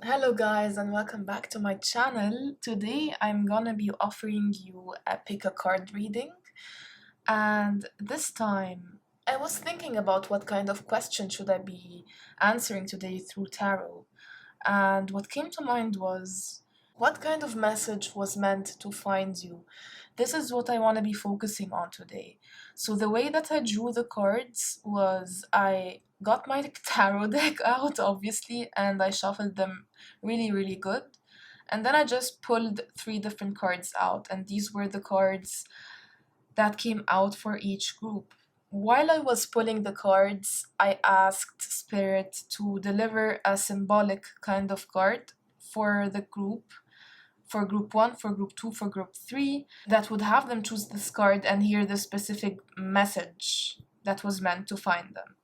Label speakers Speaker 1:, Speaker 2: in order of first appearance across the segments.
Speaker 1: Hello guys and welcome back to my channel. Today I'm gonna be offering you a pick a card reading, and this time I was thinking about what kind of question should I be answering today through tarot, and what came to mind was what kind of message was meant to find you. This is what I want to be focusing on today. So the way that I drew the cards was I got my tarot deck out, obviously, and I shuffled them really good. And then I just pulled three different cards out, and these were the cards that came out for each group. While I was pulling the cards, I asked Spirit to deliver a symbolic kind of card for the group, for group 1, for group 2, for group 3, that would have them choose this card and hear the specific message that was meant to find them.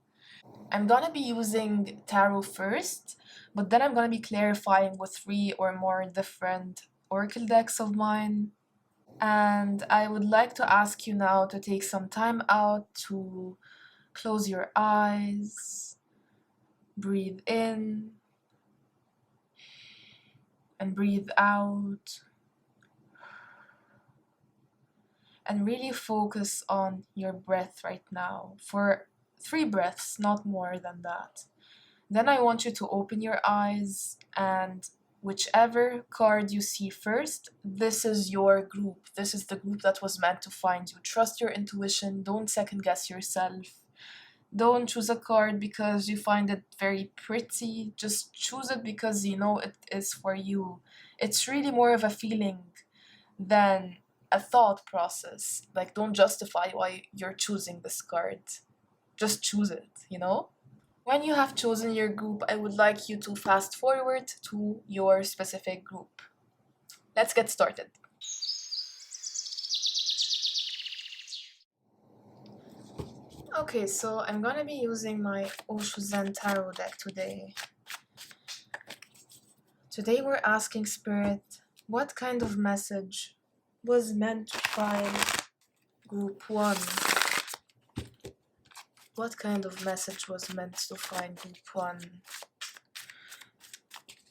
Speaker 1: I'm gonna be using tarot first, but then I'm gonna be clarifying with 3 or more different oracle decks of mine. And I would like to ask you now to take some time out to close your eyes, breathe in, and breathe out. And really focus on your breath right now for 3 breaths, not more than that. Then I want you to open your eyes, and whichever card you see first, this is your group. This is the group that was meant to find you. Trust your intuition. Don't second guess yourself. Don't choose a card because you find it very pretty. Just choose it because you know it is for you. It's really more of a feeling than a thought process. Like, don't justify why you're choosing this card. Just choose it, you know? When you have chosen your group, I would like you to fast forward to your specific group. Let's get started. Okay, so I'm gonna be using my Osho Zen Tarot deck today. Today we're asking Spirit, what kind of message was meant to find group 1? What kind of message was meant to find group 1?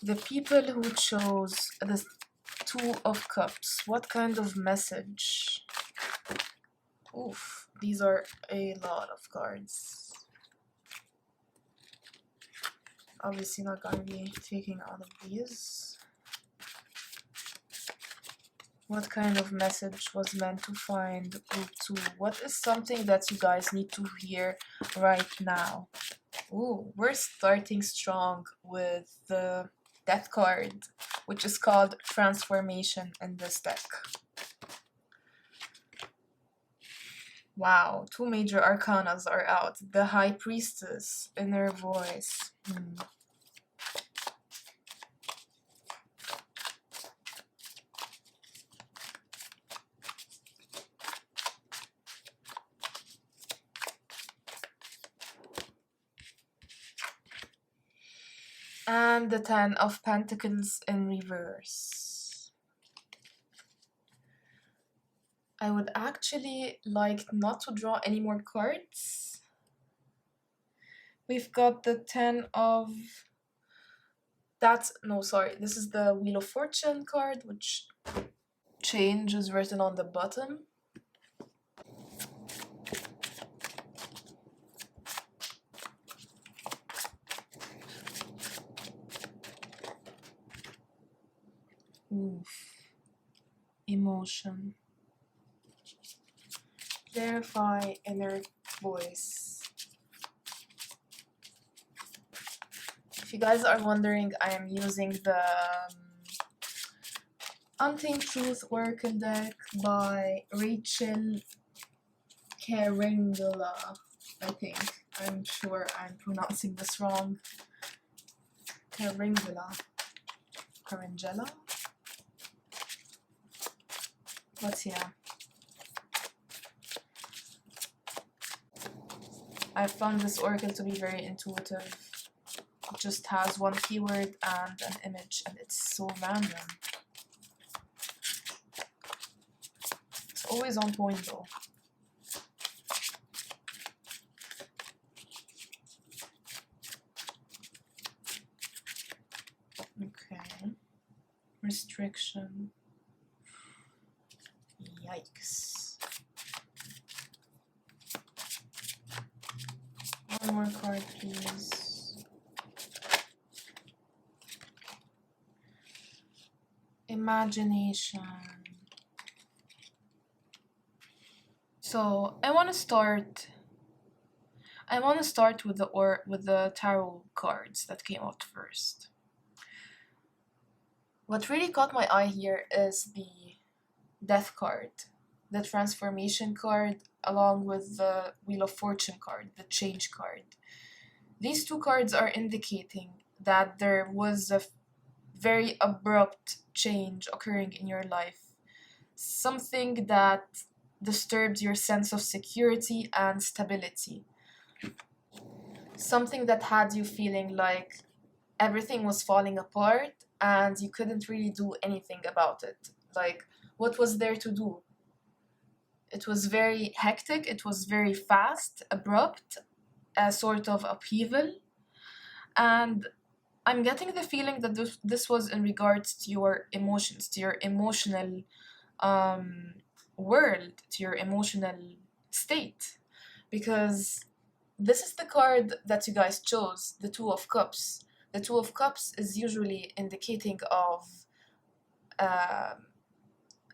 Speaker 1: The people who chose the 2 of Cups, what kind of message? Oof, these are a lot of cards. Obviously not gonna be taking all of these. What kind of message was meant to find group 2? What is something that you guys need to hear right now? Ooh, we're starting strong with the Death card, which is called Transformation in this deck. Wow, 2 major arcanas are out. The High Priestess, Inner Voice. And the 10 of Pentacles in reverse. I would actually like not to draw any more cards. We've got the 10 of... this is the Wheel of Fortune card, which change is written on the bottom. Oof. Emotion. Clarify inner voice. If you guys are wondering, I am using the Untamed Truth Oracle deck by Rachel Carangela, I think. I'm sure I'm pronouncing this wrong. Carangela. What's here? I found this oracle to be very intuitive. It just has one keyword and an image, and it's so random. It's always on point though. Okay. Restriction. Yikes. One more card, please. Imagination. So I want to start with the tarot cards that came out first. What really caught my eye here is the Death card, the Transformation card, along with the Wheel of Fortune card, the Change card. These two cards are indicating that there was a very abrupt change occurring in your life, something that disturbed your sense of security and stability, something that had you feeling like everything was falling apart and you couldn't really do anything about it. Like, what was there to do? It was very hectic, it was very fast, abrupt, a sort of upheaval, and I'm getting the feeling that this was in regards to your emotions, to your emotional world, to your emotional state, because this is the card that you guys chose, the Two of Cups. The Two of Cups is usually indicating of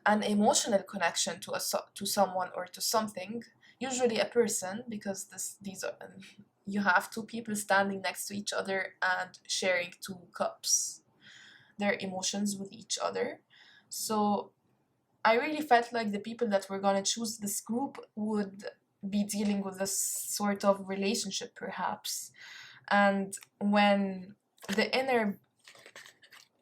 Speaker 1: an emotional connection to someone or to something, usually a person, because these are you have two people standing next to each other and sharing two cups, their emotions with each other. So I really felt like the people that were gonna choose this group would be dealing with this sort of relationship, perhaps. And the inner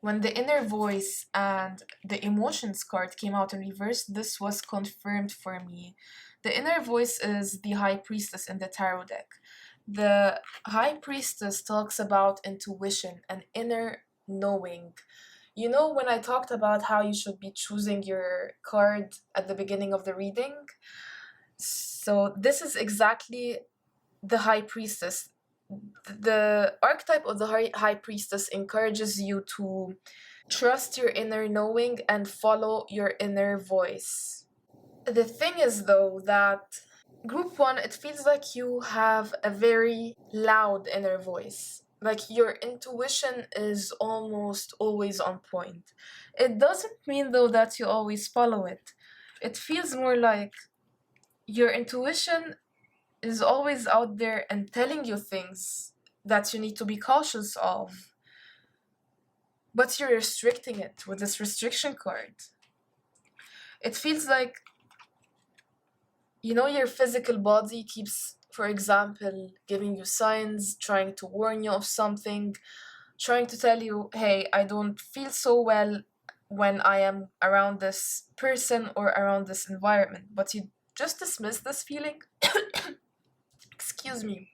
Speaker 1: when the inner voice and the emotions card came out in reverse, this was confirmed for me. The inner voice is the High Priestess in the tarot deck. The High Priestess talks about intuition and inner knowing. You know, when I talked about how you should be choosing your card at the beginning of the reading? So this is exactly the High Priestess. The archetype of the High Priestess encourages you to trust your inner knowing and follow your inner voice. The thing is, though, that group one, it feels like you have a very loud inner voice. Like your intuition is almost always on point. It doesn't mean, though, that you always follow it. It feels more like your intuition is always out there and telling you things that you need to be cautious of. But you're restricting it with this restriction card. It feels like, your physical body keeps, for example, giving you signs, trying to warn you of something, trying to tell you, hey, I don't feel so well when I am around this person or around this environment. But you just dismiss this feeling. Excuse me.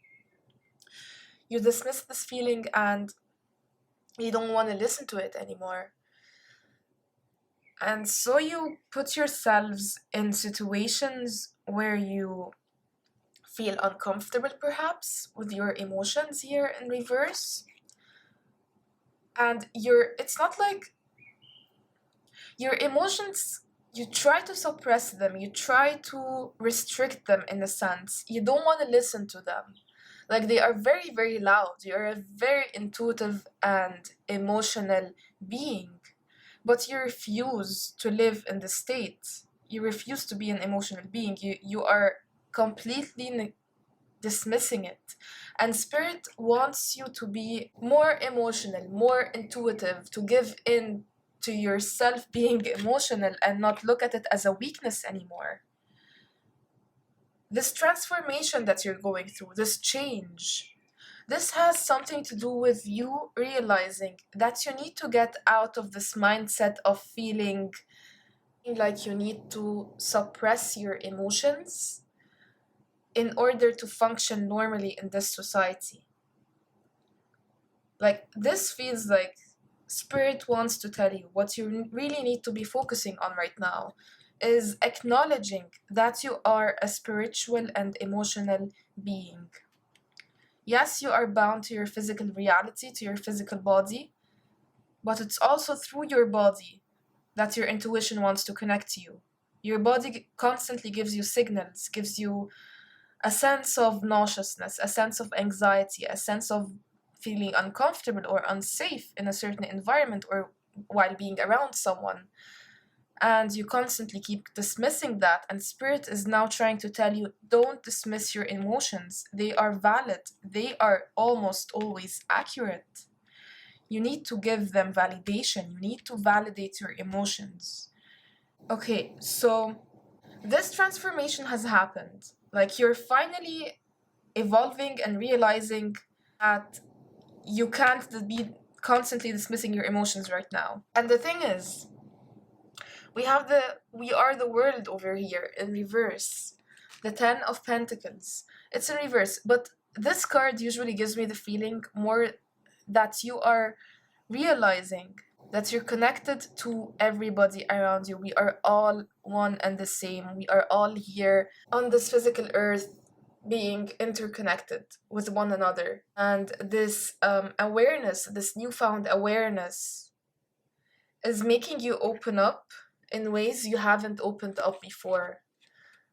Speaker 1: You dismiss this feeling and you don't want to listen to it anymore. And so you put yourselves in situations where you feel uncomfortable, perhaps, with your emotions here in reverse. And it's not like your emotions, you try to suppress them, you try to restrict them in a sense. You don't want to listen to them. Like they are very, very loud. You're a very intuitive and emotional being. But you refuse to live in the state. You refuse to be an emotional being. You are completely dismissing it. And Spirit wants you to be more emotional, more intuitive, to give in to yourself being emotional and not look at it as a weakness anymore. This transformation that you're going through, this change, this has something to do with you realizing that you need to get out of this mindset of feeling like you need to suppress your emotions in order to function normally in this society. Like, this feels like Spirit wants to tell you what you really need to be focusing on right now is acknowledging that you are a spiritual and emotional being. Yes, you are bound to your physical reality, to your physical body, but it's also through your body that your intuition wants to connect to you. Your body constantly gives you signals, gives you a sense of nauseousness, a sense of anxiety, a sense of feeling uncomfortable or unsafe in a certain environment or while being around someone. And you constantly keep dismissing that, and spirit is now trying to tell you, don't dismiss your emotions. They are valid, they are almost always accurate. You need to give them validation, you need to validate your emotions. Okay, so this transformation has happened. Like, you're finally evolving and realizing that you can't be constantly dismissing your emotions right now. And the thing is, we are the world over here in reverse. The 10 of Pentacles. It's in reverse, but this card usually gives me the feeling more that you are realizing that you're connected to everybody around you. We are all one and the same. We are all here on this physical earth being interconnected with one another. And this awareness, this newfound awareness, is making you open up in ways you haven't opened up before.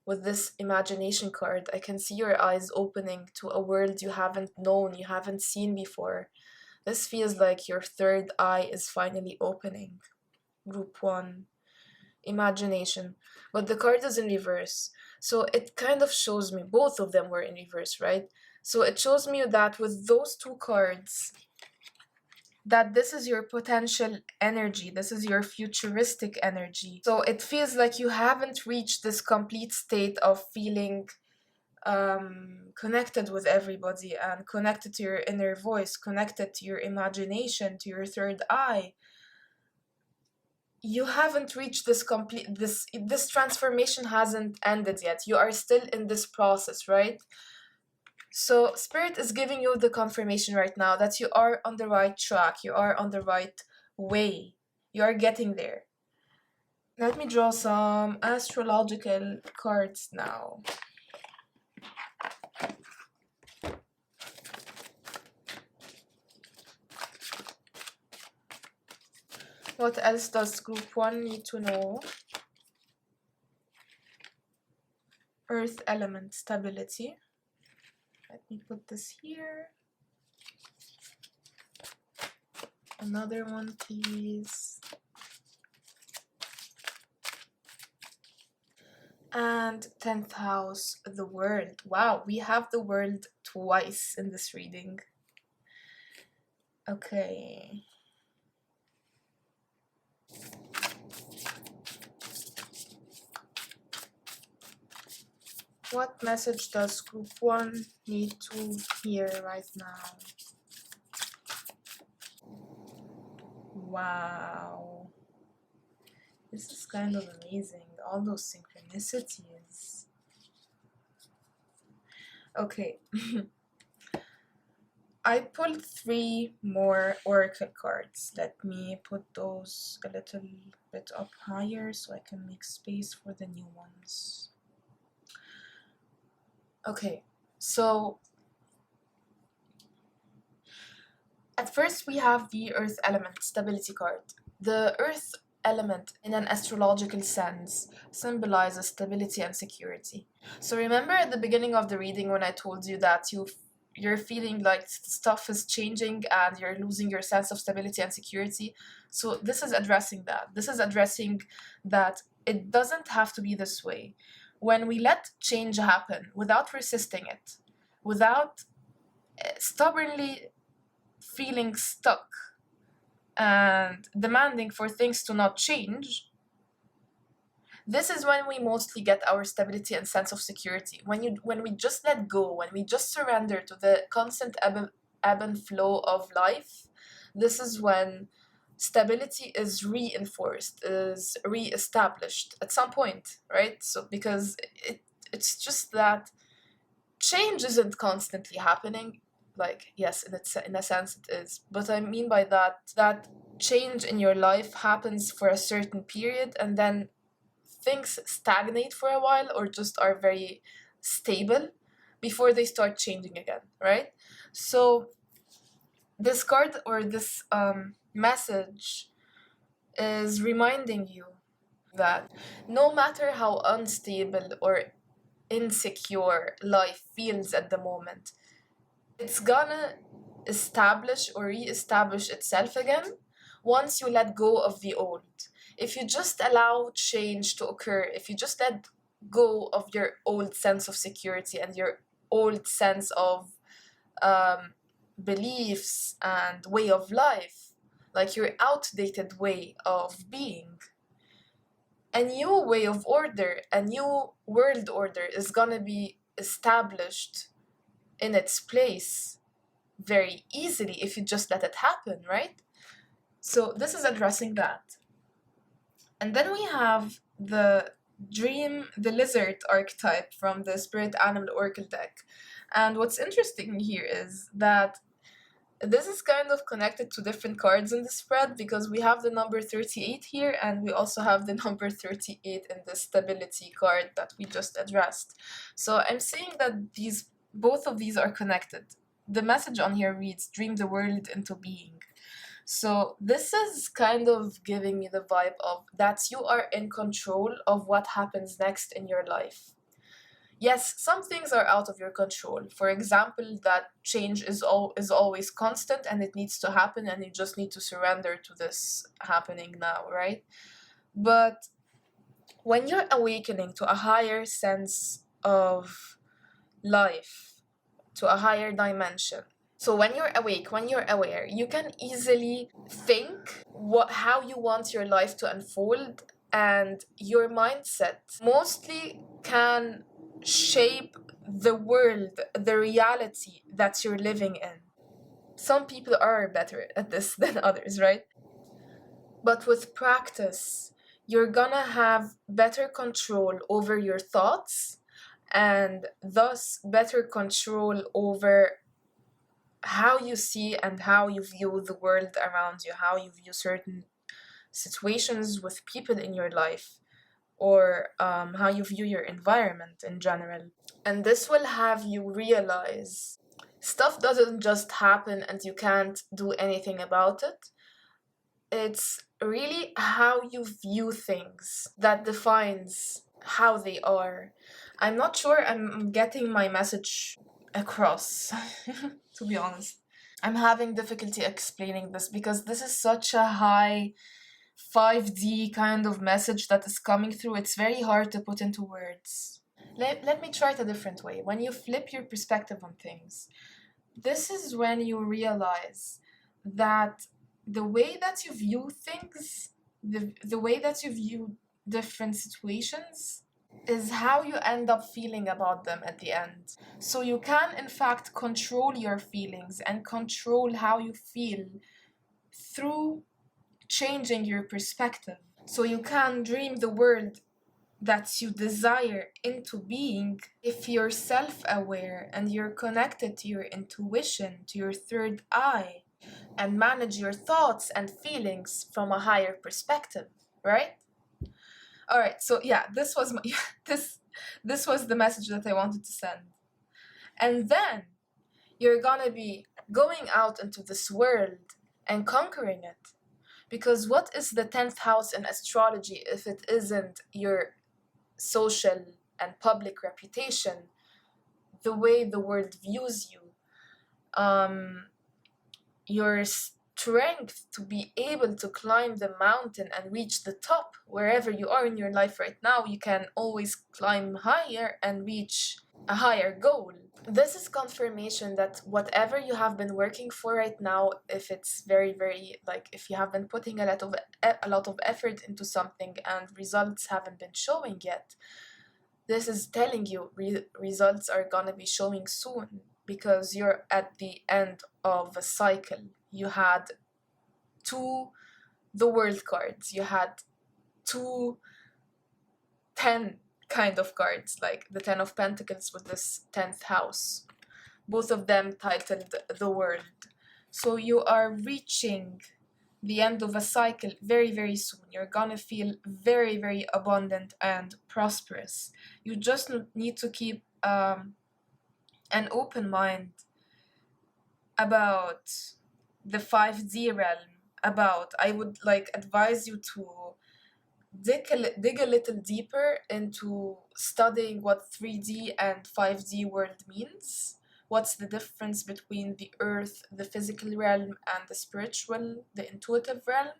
Speaker 1: With this imagination card, I can see your eyes opening to a world you haven't known, you haven't seen before. This feels like your third eye is finally opening. Group 1, imagination. But the card is in reverse. So it kind of shows me, both of them were in reverse, right? So it shows me that with those two cards, that this is your potential energy, this is your futuristic energy. So it feels like you haven't reached this complete state of feeling connected with everybody and connected to your inner voice, connected to your imagination, to your third eye. You haven't reached this complete, this transformation hasn't ended yet. You are still in this process, right? So spirit is giving you the confirmation right now that you are on the right track, you are on the right way, you are getting there. Let me draw some astrological cards now. What else does group 1 need to know? Earth element stability. Let me put this here. Another one, please. And 10th house, the world. Wow, we have the world twice in this reading. Okay. What message does group 1 need to hear right now? Wow. This is kind of amazing. All those synchronicities. Okay. I pulled 3 more oracle cards. Let me put those a little bit up higher so I can make space for the new ones. Okay, so at first we have the earth element stability card. The earth element in an astrological sense symbolizes stability and security. So remember at the beginning of the reading when I told you that you're feeling like stuff is changing and you're losing your sense of stability and security? So this is addressing that. This is addressing that it doesn't have to be this way. When we let change happen without resisting it, without stubbornly feeling stuck and demanding for things to not change, this is when we mostly get our stability and sense of security. When we just let go, when we just surrender to the constant ebb and flow of life, this is when stability is reinforced, is re-established at some point, right? So because it's just that change isn't constantly happening. Like, yes, in a sense it is, but I mean by that change in your life happens for a certain period and then things stagnate for a while or just are very stable before they start changing again, right? So this card or this message is reminding you that no matter how unstable or insecure life feels at the moment, it's gonna establish or re-establish itself again once you let go of the old. If you just allow change to occur, if you just let go of your old sense of security and your old sense of um, beliefs and way of life, like your outdated way of being, a new way of order, a new world order is gonna be established in its place very easily if you just let it happen, right? So this is addressing that. And then we have the lizard archetype from the Spirit Animal Oracle deck. And what's interesting here is that this is kind of connected to different cards in the spread because we have the number 38 here and we also have the number 38 in the stability card that we just addressed. So I'm saying that both of these are connected. The message on here reads, dream the world into being. So this is kind of giving me the vibe of that you are in control of what happens next in your life. Yes, some things are out of your control. For example, that change is always constant and it needs to happen and you just need to surrender to this happening now, right? But when you're awakening to a higher sense of life, to a higher dimension, so when you're awake, when you're aware, you can easily think how you want your life to unfold, and your mindset mostly can shape the world, the reality that you're living in. Some people are better at this than others, right? But with practice, you're gonna have better control over your thoughts and thus better control over how you see and how you view the world around you, how you view certain situations with people in your life, or how you view your environment in general. And this will have you realize stuff doesn't just happen and you can't do anything about it. It's really how you view things that defines how they are. I'm not sure I'm getting my message across, to be honest. I'm having difficulty explaining this because this is such a high 5D kind of message that is coming through. It's very hard to put into words. Let me try it a different way. When you flip your perspective on things, this is when you realize that the way that you view things, the way that you view different situations, is how you end up feeling about them at the end. So you can, in fact, control your feelings and control how you feel through changing your perspective. So you can dream the world that you desire into being if you're self-aware and you're connected to your intuition, to your third eye, and manage your thoughts and feelings from a higher perspective, right? All right, so yeah, this was my this was the message that I wanted to send. And then you're gonna be going out into this world and conquering it. Because what is the 10th house in astrology if it isn't your social and public reputation, the way the world views you, your strength to be able to climb the mountain and reach the top wherever you are in your life right now. You can always climb higher and reach a higher goal. This is confirmation that whatever you have been working for right now, if it's very like if you have been putting a lot of effort into something and results haven't been showing yet, this is telling you results are gonna be showing soon because you're at the end of a cycle. You had the world cards, you had 10 kind of cards, like the 10 of Pentacles with this 10th house, both of them titled the world. So you are reaching the end of a cycle very soon. You're gonna feel very abundant and prosperous. You just need to keep an open mind about the 5D realm, about. I would like advise you to dig a little deeper into studying what 3D and 5D world means. What's the difference between the earth, the physical realm, and the spiritual, the intuitive realm?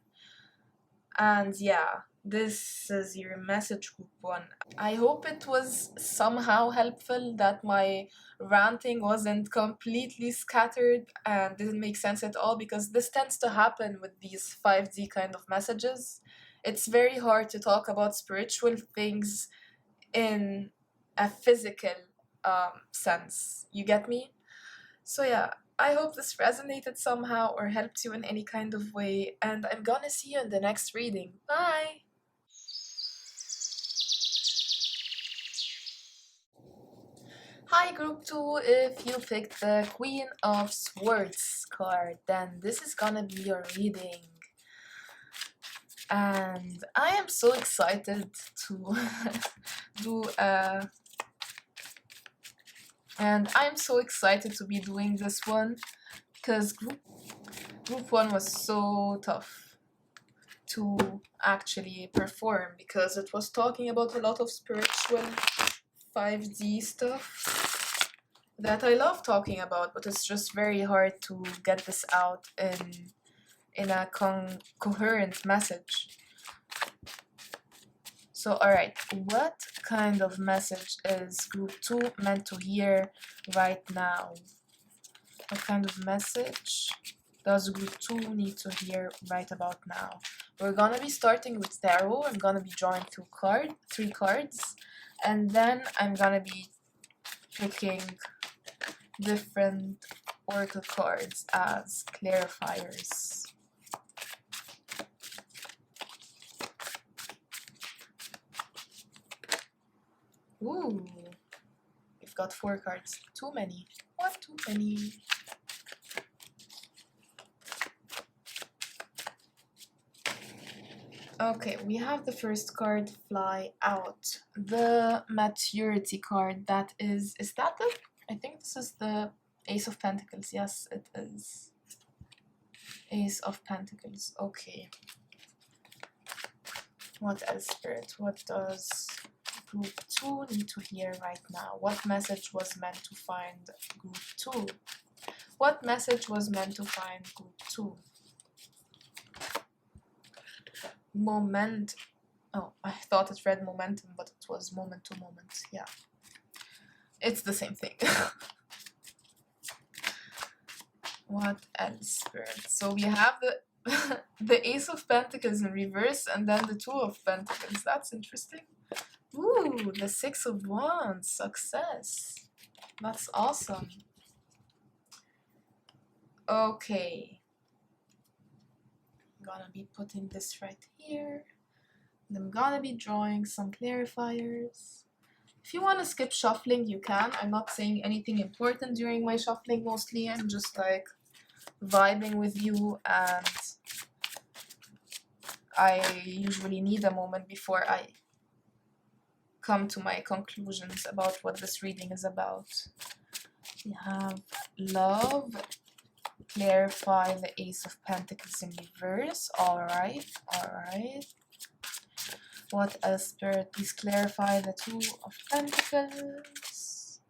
Speaker 1: And yeah, this is your message, group one. I hope it was somehow helpful, that my ranting wasn't completely scattered and didn't make sense at all, because this tends to happen with these 5D kind of messages. It's very hard to talk about spiritual things in a physical sense. You get me? So yeah, I hope this resonated somehow or helped you in any kind of way, and I'm gonna see you in the next reading. Bye! Hi group 2, if you picked the Queen of Swords card, then this is gonna be your reading. And I am so excited to do and I'm so excited to be doing this one, because group 1 was so tough to actually perform, because it was talking about a lot of spiritual 5D stuff that I love talking about, but it's just very hard to get this out in a coherent message. So alright, what kind of message is group 2 meant to hear right now? What kind of message does group 2 need to hear right about now? We're gonna be starting with tarot. I'm gonna be drawing three cards, and then I'm gonna be picking different oracle cards as clarifiers. Ooh, we've got 4 cards. Too many. What too many? Okay, we have the first card fly out. The maturity card. That is that the? I think this is the Ace of Pentacles. Yes, it is. Ace of Pentacles. Okay. What else, Spirit? What does group 2 need to hear right now? What message was meant to find group 2? What message was meant to find group 2? Oh, I thought it read momentum, but it was moment to moment. Yeah, it's the same thing. What else, Spirit? So we have the the Ace of Pentacles in reverse, and then the Two of Pentacles. That's interesting. Ooh, the Six of Wands. Success. That's awesome. Okay. I'm gonna be putting this right here. And I'm gonna be drawing some clarifiers. If you want to skip shuffling, you can. I'm not saying anything important during my shuffling mostly. I'm just like vibing with you, and I usually need a moment before I come to my conclusions about what this reading is about. We have love. Clarify the Ace of Pentacles in reverse. Alright. What else, Spirit? Please clarify the Two of Pentacles.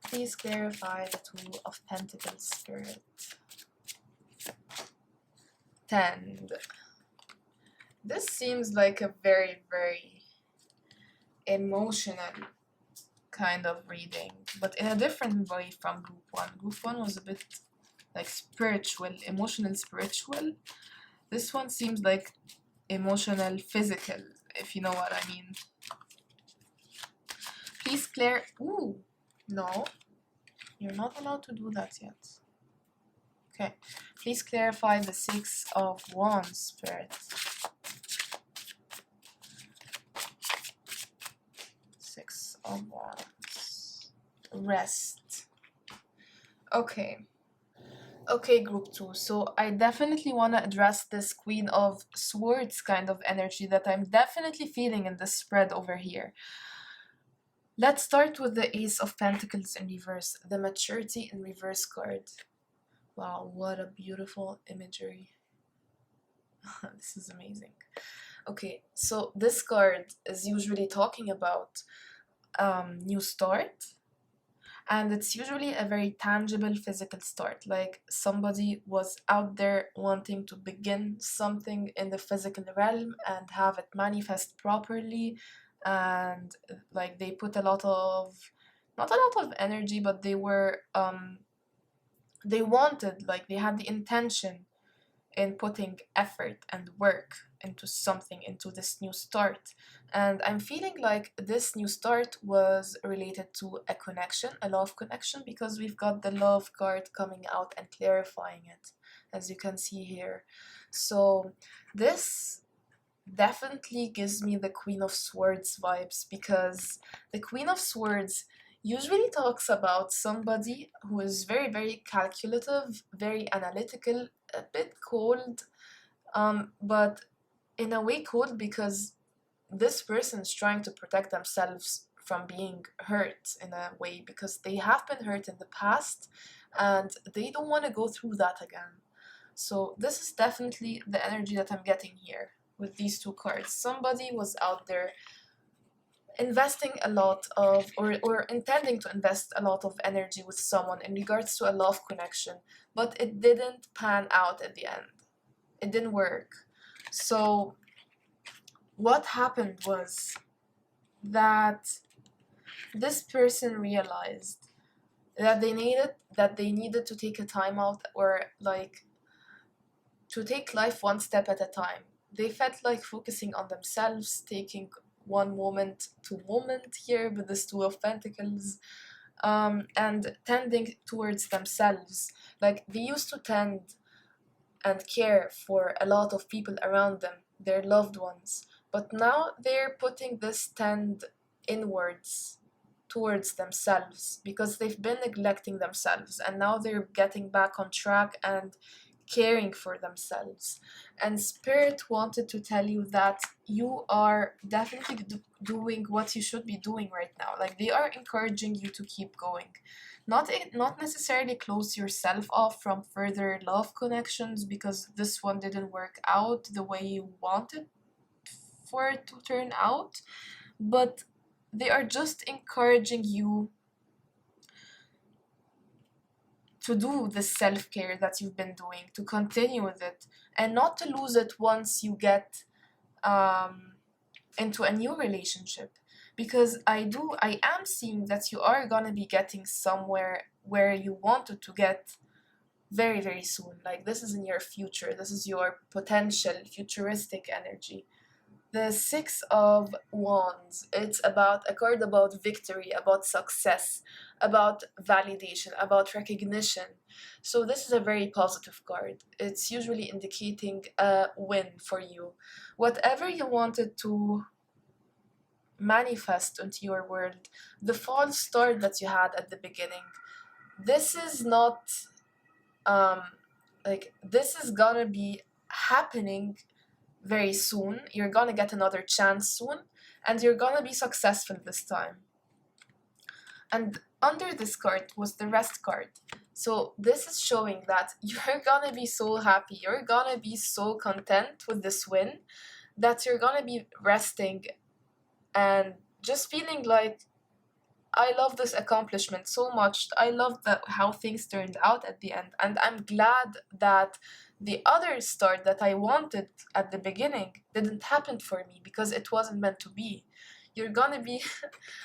Speaker 1: Please clarify the Two of Pentacles, Spirit. 10. This seems like a very, very emotional kind of reading, but in a different way from group 1. Group 1 was a bit like spiritual, emotional, spiritual. This one seems like emotional, physical, if you know what I mean. Please Ooh, no. You're not allowed to do that yet. Okay. Please clarify the Six of Wands, Spirit. Six of Wands. Rest. Okay. Okay, group 2. So I definitely want to address this Queen of Swords kind of energy that I'm definitely feeling in this spread over here. Let's start with the Ace of Pentacles in reverse, the Maturity in reverse card. Wow, what a beautiful imagery. This is amazing. Okay, so this card is usually talking about new start, and it's usually a very tangible physical start. Like somebody was out there wanting to begin something in the physical realm and have it manifest properly, and like they put a lot of, not a lot of energy, but they wanted, like they had the intention in putting effort and work into something, into this new start. And I'm feeling like this new start was related to a connection, a love connection, because we've got the love card coming out and clarifying it, as you can see here. So this definitely gives me the Queen of Swords vibes, because the Queen of Swords usually talks about somebody who is very, very calculative, very analytical, a bit cold, but in a way cold because this person is trying to protect themselves from being hurt in a way, because they have been hurt in the past and they don't want to go through that again. So this is definitely the energy that I'm getting here with these two cards. Somebody was out there investing a lot of, or intending to invest a lot of energy with someone in regards to a love connection, but it didn't pan out at the end. It didn't work. So what happened was that this person realized that they needed to take a time out, or like to take life one step at a time. They felt like focusing on themselves, taking one moment to moment here with this Two of Pentacles, and tending towards themselves. Like they used to tend and care for a lot of people around them, their loved ones, but now they're putting this tend inwards towards themselves because they've been neglecting themselves, and now they're getting back on track and caring for themselves. And Spirit wanted to tell you that you are definitely doing what you should be doing right now. Like they are encouraging you to keep going. Not necessarily close yourself off from further love connections because this one didn't work out the way you wanted for it to turn out, but they are just encouraging you to do the self-care that you've been doing, to continue with it, and not to lose it once you get um, into a new relationship. Because I am seeing that you are gonna be getting somewhere where you wanted to get very, very soon. Like this is in your future, this is your potential futuristic energy. The Six of Wands, it's about a card about victory, about success, about validation, about recognition. So this is a very positive card. It's usually indicating a win for you. Whatever you wanted to manifest into your world, the false start that you had at the beginning, this is not um this is gonna be happening very soon. You're gonna get another chance soon, and you're gonna be successful this time. And under this card was the rest card. So this is showing that you're gonna be so happy, you're gonna be so content with this win, that you're gonna be resting and just feeling like, I love this accomplishment so much. I love how things turned out at the end. And I'm glad that the other start that I wanted at the beginning didn't happen for me because it wasn't meant to be. You're gonna be,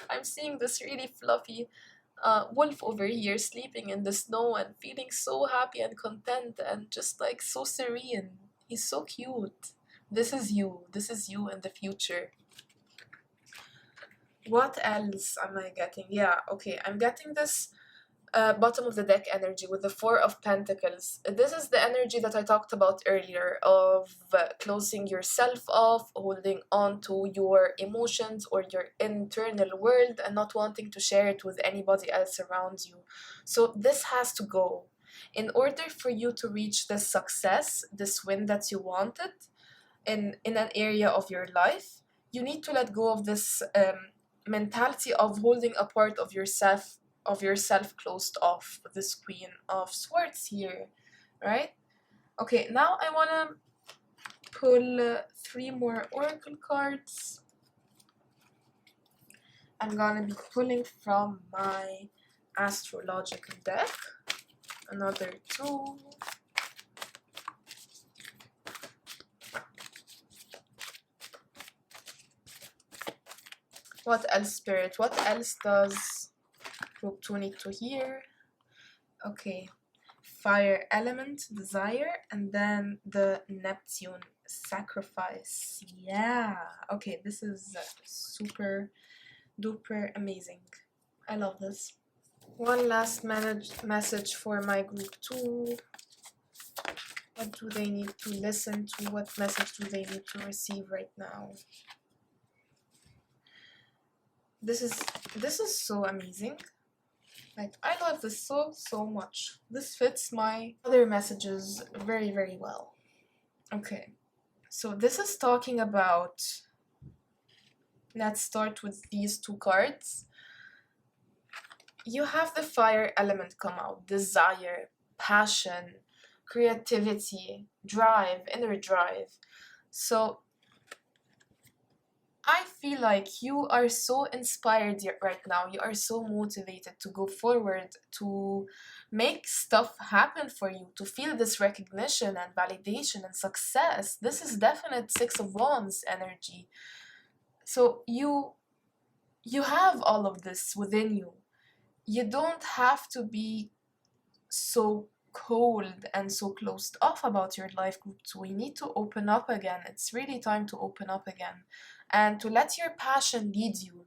Speaker 1: I'm seeing this really fluffy wolf over here sleeping in the snow and feeling so happy and content and just like so serene. He's so cute. This is you. This is you in the future. What else am I getting? Yeah, okay, I'm getting this bottom of the deck energy with the Four of Pentacles. This is the energy that I talked about earlier of closing yourself off, holding on to your emotions or your internal world and not wanting to share it with anybody else around you. So this has to go. In order for you to reach this success, this win that you wanted in an area of your life, you need to let go of this mentality of holding a part of yourself closed off with this Queen of Swords here. right? Okay, now I want to pull 3 more oracle cards. I'm gonna be pulling from my astrological deck. Another 2. What else, Spirit? What else does Group 2 need to hear? Okay. Fire element, desire, and then the Neptune sacrifice. Yeah. Okay, this is super duper amazing. I love this. One last message for my group 2. What do they need to listen to? What message do they need to receive right now? This is so amazing. Like, I love this so much. This fits my other messages very, very well. Okay, so this is talking about, let's start with these 2 cards. You have the fire element come out, desire, passion, creativity, drive, inner drive. So I feel like you are so inspired right now. You are so motivated to go forward, to make stuff happen for you, to feel this recognition and validation and success. This is definite 6 of Wands energy. So you have all of this within you. You don't have to be so cold and so closed off about your life group 2. We need to open up again. It's really time to open up again and to let your passion lead you.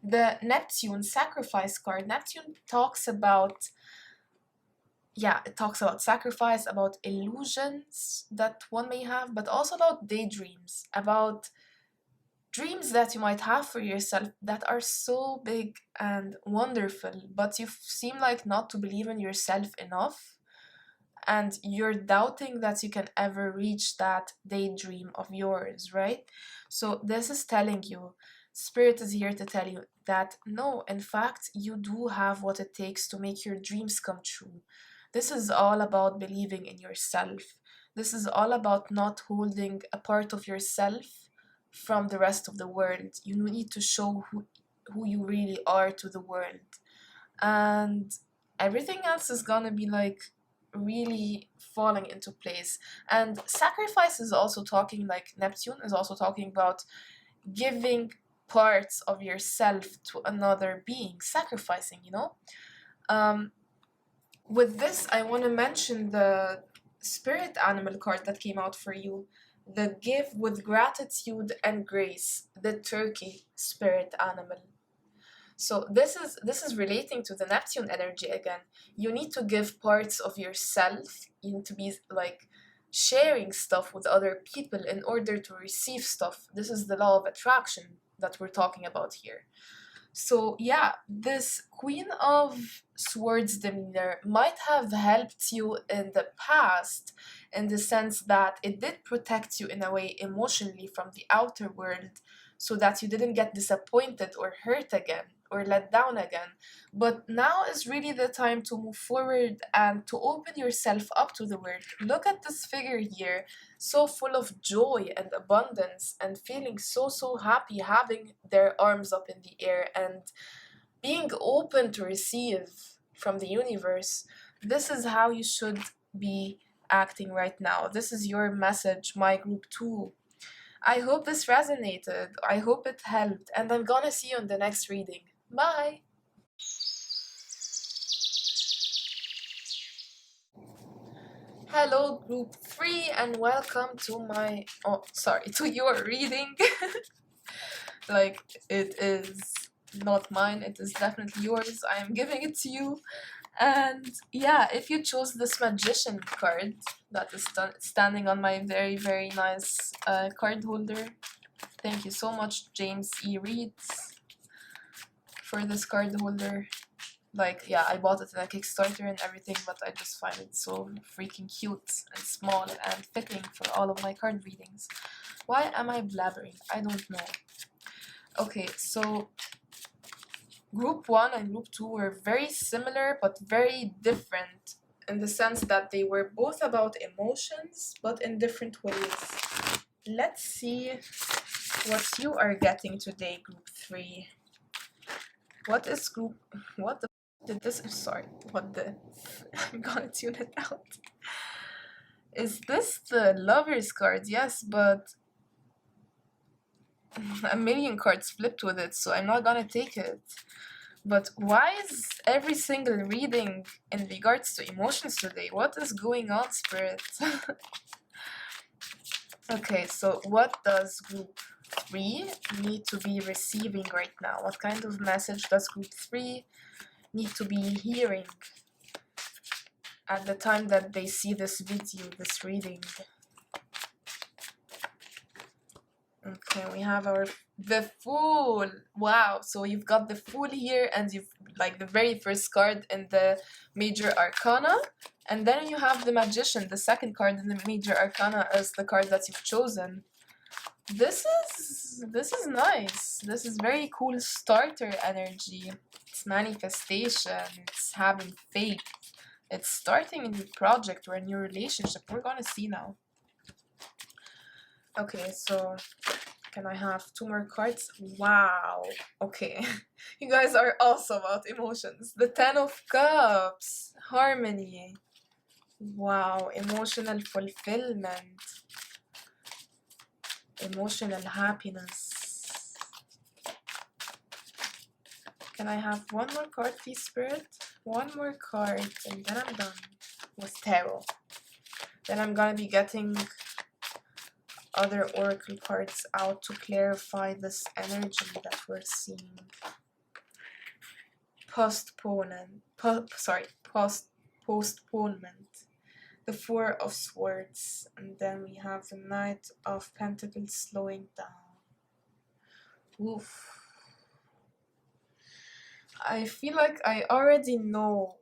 Speaker 1: The Neptune sacrifice card, Neptune talks about, it talks about sacrifice, about illusions that one may have, but also about daydreams, about dreams that you might have for yourself that are so big and wonderful, but you seem like not to believe in yourself enough, and you're doubting that you can ever reach that daydream of yours, right? So this is telling you, Spirit is here to tell you that no, in fact, you do have what it takes to make your dreams come true. This is all about believing in yourself. This is all about not holding a part of yourself from the rest of the world. You need to show who you really are to the world. And everything else is gonna be like really falling into place. And sacrifice is also talking, like Neptune is also talking about giving parts of yourself to another being, sacrificing, With this, I want to mention the spirit animal card that came out for you. The give with gratitude and grace, the turkey spirit animal. So this is relating to the Neptune energy again. You need to give parts of yourself. You need to be like sharing stuff with other people in order to receive stuff. This is the law of attraction that we're talking about here. So yeah, this Queen of Swords demeanor might have helped you in the past, in the sense that it did protect you in a way emotionally from the outer world, so that you didn't get disappointed or hurt again or let down again. But now is really the time to move forward and to open yourself up to the world. Look at this figure here, so full of joy and abundance and feeling so happy, having their arms up in the air and being open to receive from the universe. This is how you should be acting right now. This is your message, my group 2. I hope this resonated. I hope it helped, and I'm gonna see you in the next reading. Bye! Hello, group 3, and welcome to to your reading. Like, it is not mine, it is definitely yours. I am giving it to you. And yeah, if you chose this magician card that is standing on my very, very nice card holder, thank you so much, James E. Reeds, for this card holder. Like, yeah, I bought it in a Kickstarter and everything, but I just find it so freaking cute and small and fitting for all of my card readings. Why am I blabbering? I don't know. Okay, so Group 1 and Group 2 were very similar but very different in the sense that they were both about emotions, but in different ways. Let's see what you are getting today, group 3. What is group... What the... Did this... I'm sorry. What the... I'm gonna tune it out. Is this the Lover's card? Yes, but a million cards flipped with it, so I'm not gonna take it. But why is every single reading in regards to emotions today? What is going on, Spirit? Okay, so what does group 3 need to be receiving right now? What kind of message does group 3 need to be hearing at the time that they see this video, this reading? Okay, we have the Fool. Wow, so you've got the Fool here, and you've like the very first card in the Major Arcana, and then you have the Magician, the second card in the Major Arcana as the card that you've chosen. This is nice. This is very cool starter energy. It's manifestation. It's having faith. It's starting a new project or a new relationship. We're gonna see now. Okay, so can I have 2 more cards? Wow. Okay. You guys are also about emotions. The 10 of Cups. Harmony. Wow. Emotional fulfillment. Emotional happiness. Can I have 1 more card, please, Spirit? 1 more card, and then I'm done with tarot. Then I'm gonna be getting other oracle cards out to clarify this energy that we're seeing. Postponement. The 4 of Swords, and then we have the Knight of Pentacles slowing down. Oof. I feel like I already know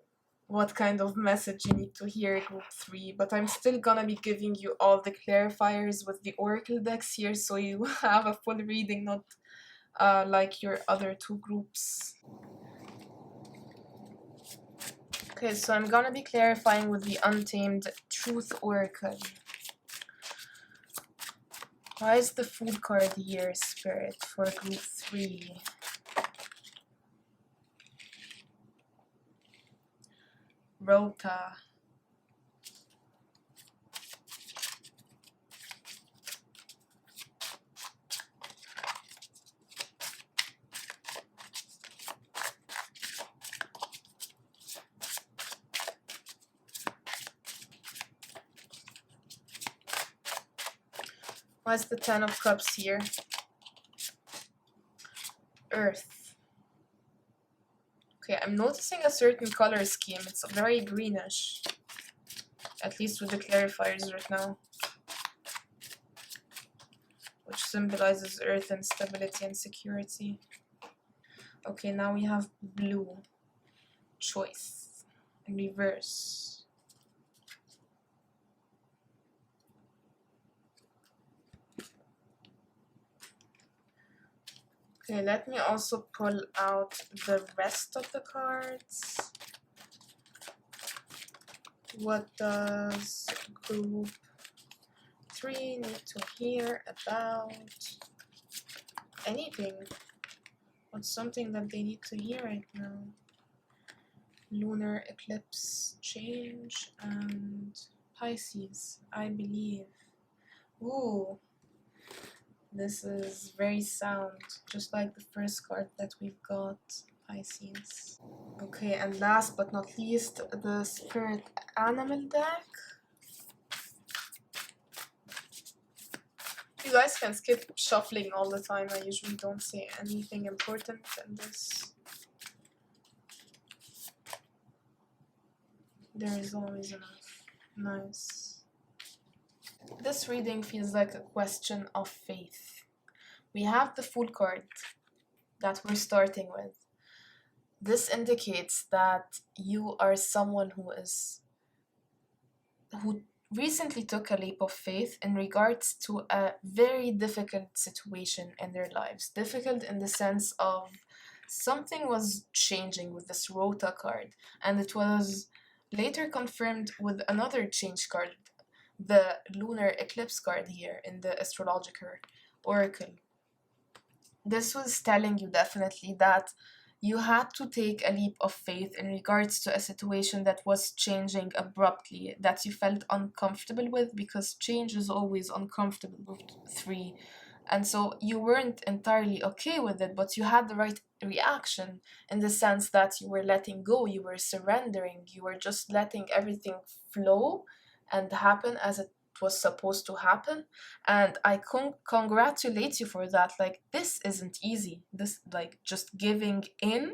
Speaker 1: what kind of message you need to hear, group 3, but I'm still gonna be giving you all the clarifiers with the oracle decks here, so you have a full reading, not like your other 2 groups. Okay, so I'm gonna be clarifying with the Untamed Truth Oracle. Why is the Fool card here, Spirit, for group 3? Rota. Why's the 10 of Cups here? Earth. Okay, I'm noticing a certain color scheme. It's very greenish. At least with the clarifiers right now. Which symbolizes earth and stability and security. Okay, now we have blue. Choice. In reverse. Okay, let me also pull out the rest of the cards. What does group 3 need to hear about anything? What's something that they need to hear right now? Lunar eclipse change and Pisces, I believe. Ooh. This is very sound, just like the first card that we've got, Pisces. Okay, and last but not least, the Spirit Animal deck. You guys can skip shuffling all the time, I usually don't say anything important in this. There is always enough. Nice. This reading feels like a question of faith. We have the Fool card that we're starting with. This indicates that you are someone who recently took a leap of faith in regards to a very difficult situation in their lives. Difficult in the sense of something was changing with this Rota card, and it was later confirmed with another change card, the lunar eclipse card here in the astrological oracle. This was telling you definitely that you had to take a leap of faith in regards to a situation that was changing abruptly, that you felt uncomfortable with, because change is always uncomfortable with three. And so you weren't entirely okay with it, but you had the right reaction in the sense that you were letting go, you were surrendering, you were just letting everything flow and happen as it was supposed to happen. And I congratulate you for that. Like, this isn't easy. This, like, just giving in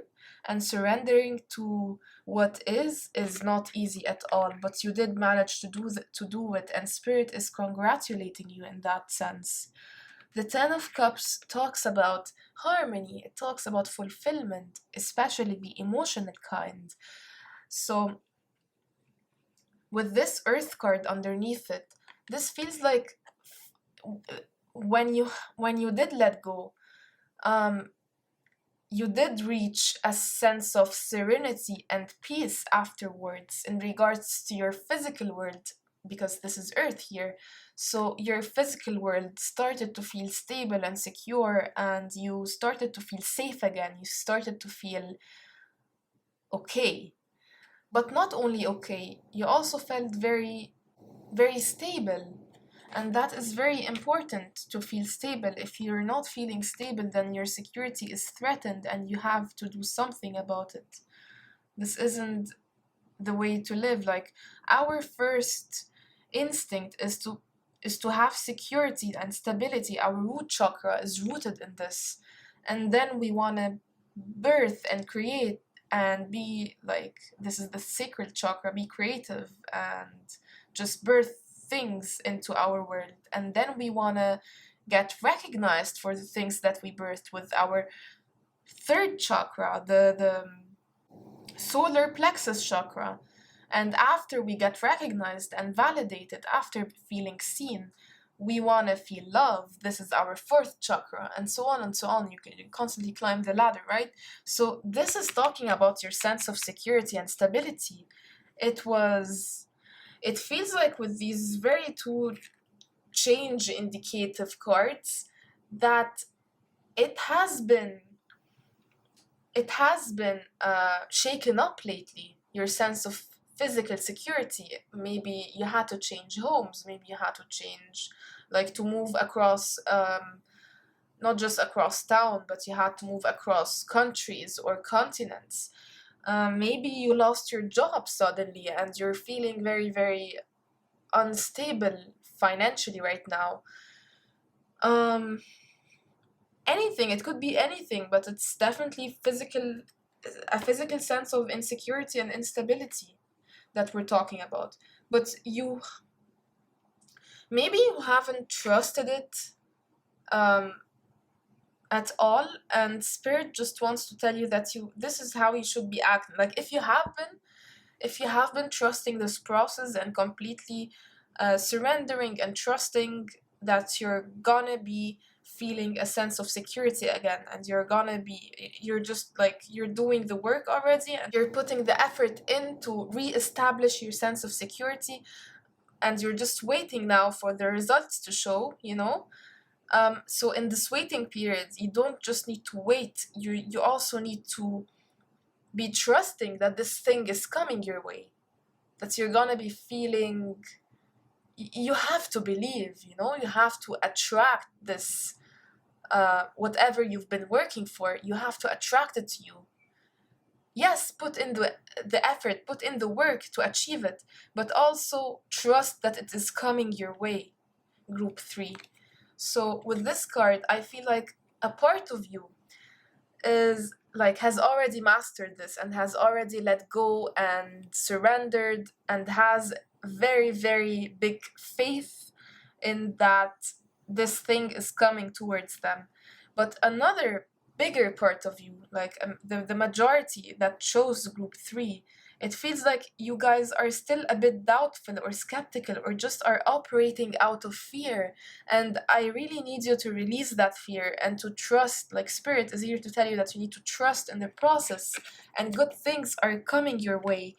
Speaker 1: and surrendering to what is not easy at all, but you did manage to do it, and spirit is congratulating you in that sense. The Ten of Cups talks about harmony, it talks about fulfillment, especially the emotional kind. So, with this Earth card underneath it, this feels like when you did let go, um, you did reach a sense of serenity and peace afterwards in regards to your physical world, because this is Earth here. So your physical world started to feel stable and secure, and you started to feel safe again. You started to feel okay. But not only okay, you also felt very, very stable. And that is very important, to feel stable. If you're not feeling stable, then your security is threatened and you have to do something about it. This isn't the way to live. Like, our first instinct is to have security and stability. Our root chakra is rooted in this. And then we want to birth and create and be like, this is the sacred chakra, be creative and just birth things into our world. And then we want to get recognized for the things that we birthed with our third chakra, the solar plexus chakra. And after we get recognized and validated, after feeling seen, we want to feel love. This is our fourth chakra, and so on and so on. You can constantly climb the ladder, right? So this is talking about your sense of security and stability. It feels like with these very two change indicative cards that it has been shaken up lately. Your sense of physical security. Maybe you had to change homes. Maybe you had to change, like, to move across, not just across town, but you had to move across countries or continents. Maybe you lost your job suddenly and you're feeling very, very unstable financially right now. Um, Anything, it could be anything, but it's definitely a physical sense of insecurity and instability that we're talking about. But maybe you haven't trusted it um, at all, and spirit just wants to tell you that this is how you should be acting. Like, if you have been trusting this process and completely surrendering and trusting that you're gonna be feeling a sense of security again, and you're just like, you're doing the work already and you're putting the effort in to re-establish your sense of security, and you're just waiting now for the results to show. So in this waiting period, you don't just need to wait, you also need to be trusting that this thing is coming your way, that you're gonna be feeling. You have to believe, you have to attract this, whatever you've been working for, you have to attract it to you. Yes, put in the effort, put in the work to achieve it, but also trust that it is coming your way, group 3. So with this card, I feel like a part of you is like, has already mastered this and has already let go and surrendered and has very, very big faith in that this thing is coming towards them. But another bigger part of you, like, the majority that chose group 3, it feels like you guys are still a bit doubtful or skeptical, or just are operating out of fear. And I really need you to release that fear and to trust. Like, spirit is here to tell you that you need to trust in the process, and good things are coming your way.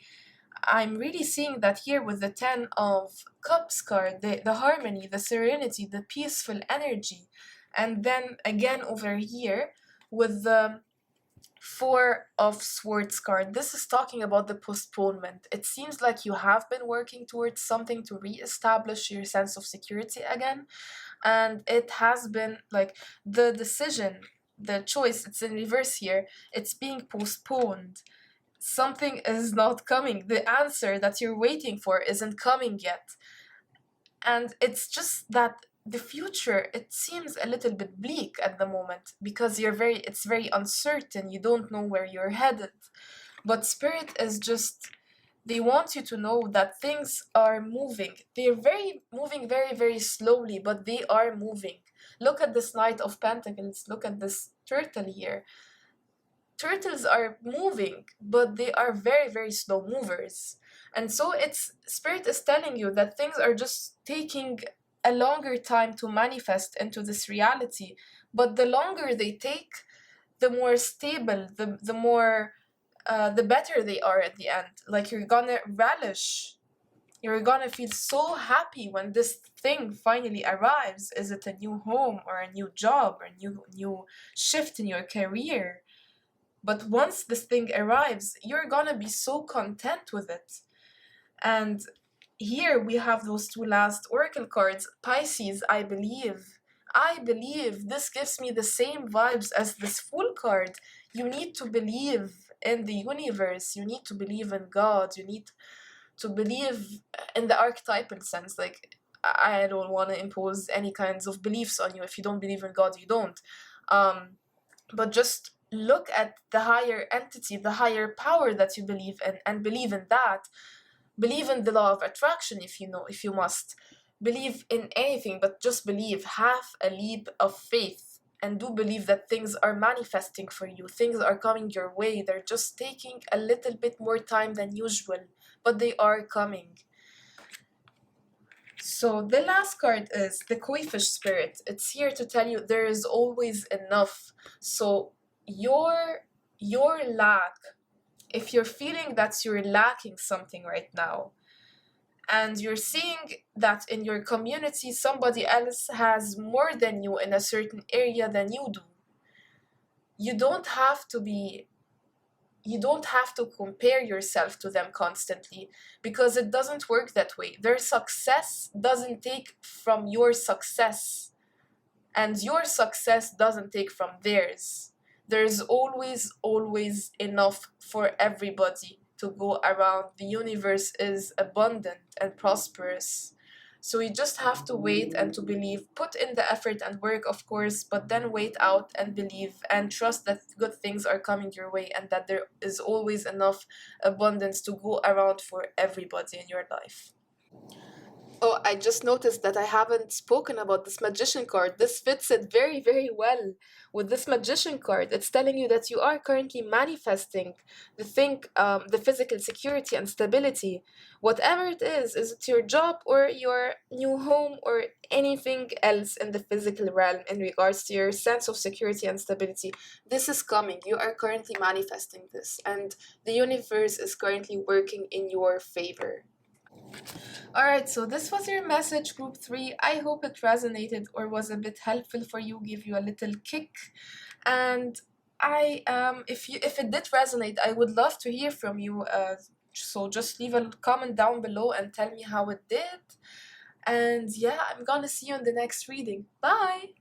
Speaker 1: I'm really seeing that here with the Ten of Cups card, the harmony, the serenity, the peaceful energy. And then again over here with the Four of Swords card. This is talking about the postponement. It seems like you have been working towards something to re-establish your sense of security again, and it has been like the decision, the choice, it's in reverse here, it's being postponed. Something is not coming. The answer that you're waiting for isn't coming yet. And it's just that the future, it seems a little bit bleak at the moment because it's very uncertain. You don't know where you're headed. But Spirit is just, they want you to know that things are moving. They're moving very, very slowly, but they are moving. Look at this Knight of Pentacles. Look at this turtle here. Turtles are moving, but they are very, very slow movers. And so it's Spirit is telling you that things are just taking a longer time to manifest into this reality. But the longer they take, the more stable, the more the better they are at the end. Like you're gonna relish. You're gonna feel so happy when this thing finally arrives. Is it a new home or a new job or a new shift in your career? But once this thing arrives, you're gonna be so content with it. And here we have those two last oracle cards. Pisces, I believe. I believe. This gives me the same vibes as this Fool card. You need to believe in the universe. You need to believe in God. You need to believe in the archetypal sense. Like, I don't want to impose any kinds of beliefs on you. If you don't believe in God, you don't. But just look at the higher entity, the higher power that you believe in, and believe in that. Believe in the law of attraction if you must. Believe in anything, but just believe. Have a leap of faith and do believe that things are manifesting for you. Things are coming your way. They're just taking a little bit more time than usual, but they are coming. So the last card is the Koi-fish spirit. It's here to tell you there is always enough. So your lack, if you're feeling that you're lacking something right now, and you're seeing that in your community somebody else has more than you in a certain area than you do, you don't have to be you don't have to compare yourself to them constantly, because it doesn't work that way. Their success doesn't take from your success, and your success doesn't take from theirs. There's always enough for everybody to go around. The universe is abundant and prosperous. So you just have to wait and to believe. Put in the effort and work, of course, but then wait out and believe and trust that good things are coming your way and that there is always enough abundance to go around for everybody in your life. Oh, I just noticed that I haven't spoken about this magician card. This fits it very, very well with this magician card. It's telling you that you are currently manifesting the physical security and stability. Whatever it is it your job or your new home or anything else in the physical realm in regards to your sense of security and stability, this is coming. You are currently manifesting this, and the universe is currently working in your favor. Alright, so this was your message, group 3. I hope it resonated or was a bit helpful for you, give you a little kick. And if it did resonate, I would love to hear from you. So just leave a comment down below and tell me how it did. And yeah, I'm gonna see you in the next reading. Bye!